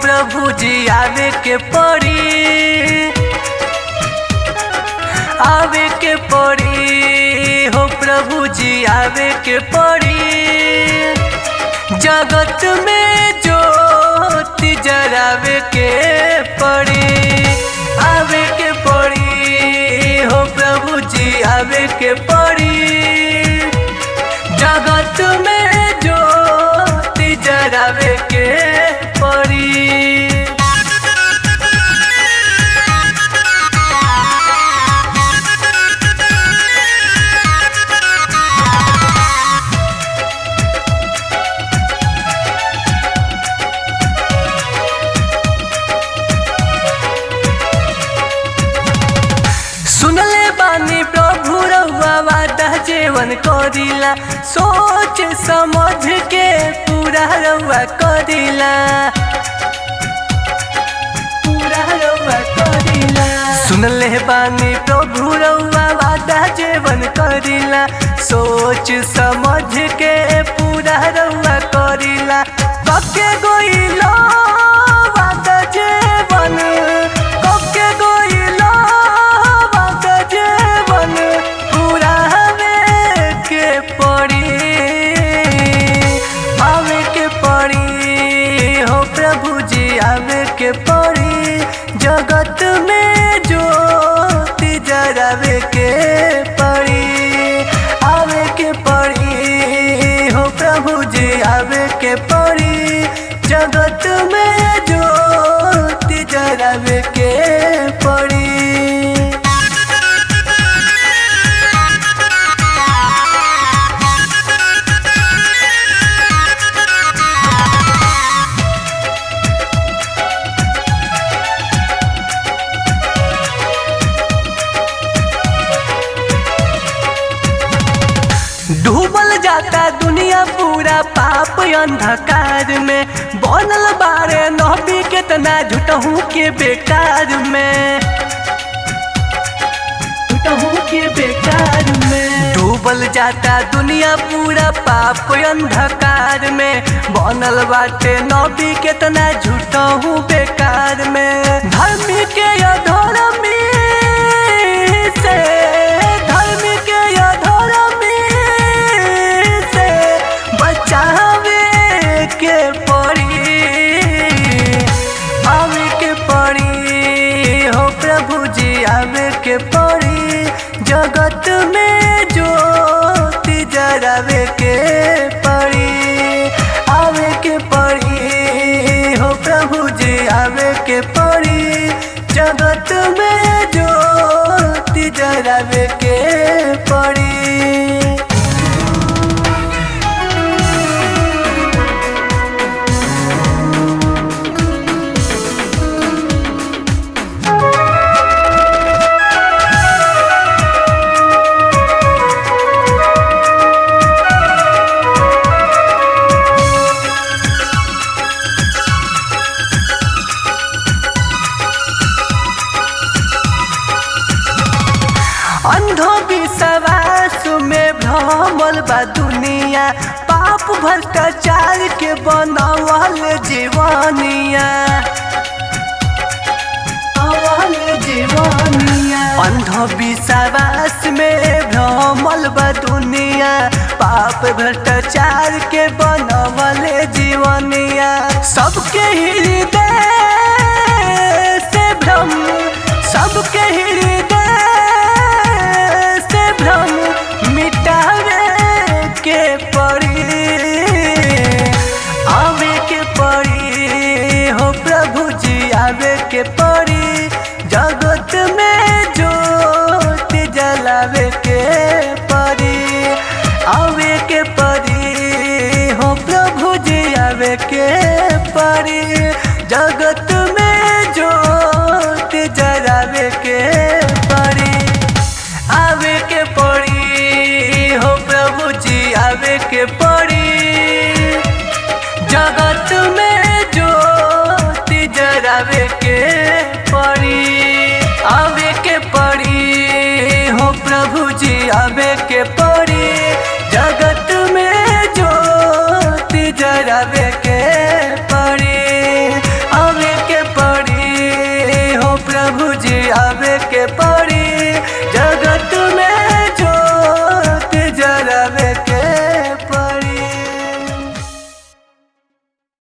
प्रभु जी आवे के पड़ी, आवे के पड़ी हो प्रभु जी आवे के पड़ी। जगत में ज्योति जरावे के पड़ी, आवे के पड़ी हो प्रभु जी आवे के पड़ी। जगत में ज्योति जरावे के पड़ी। सुनले बानी प्रभु रउआ वादा जीवन करिला, सोच समझ के पूरा रउआ करिला, पूरा रउआ करिला। सुनले बानी प्रभु रउआ वादा जीवन करिला, सोच समझ के पूरा रउआ करिला। कके गइलो वादा जीवन, कके गइलो वादा जीवन, पूरा हवे के पड़ी, आवे के पड़ी हो प्रभु जी आवे के पड़ी। जगत में ज्योति जरावे के पड़ी, आवे के पड़ी हो प्रभु जी आवे के पड़ी। जगत में ज्योति जरावे के पड़ी। डूबल जाता दुनिया पूरा पाप अंधकार में, बनल बारे नबी केतना झूठहू के बेकार में, झूठहू के बेकार में। डूबल जाता दुनिया पूरा पाप अंधकार में, बनल बाटे नबी केतना झूठहू बेकार में। धर्मी के अधर्मी से, धर्मी के अधर्मी से बचावे के पड़ी, आवे के पड़ी हो प्रभु जी आवे के पड़ी। जगत में ज्योति जरावे के पड़ी, आवे के पड़ी हो प्रभु जी आवे के पड़ी। जगत में ज्योति जरावे के पड़ी। अंधविश्वास में भ्रमल बा दुनिया, पाप भ्रष्टाचार के बनावल जीवनिया, जीवनिया। अंधविश्वास में भ्रमल बा दुनिया, पाप भ्रष्टाचार के बनावल जीवनिया। सबके हृदय से भ्रम, सबके हृदय भ्रम मिटावे के पड़ी, आवे के पड़ी हो प्रभु जी आवे के पड़ी। जगत में ज्योति जलावे के पड़ी, आवे के पड़ी हो प्रभु जी आवे के पड़ी। जगत में ज्योति जलावे के पड़ी, आवे के पड़ी हो प्रभु जी आवे के पड़ी। जगत में ज्योति जरावे के पड़ी, आवे के पड़ी हो प्रभु जी आवे के पड़ी। जगत में ज्योति जरावे के पड़ी, आवे जी आवे के पड़ी।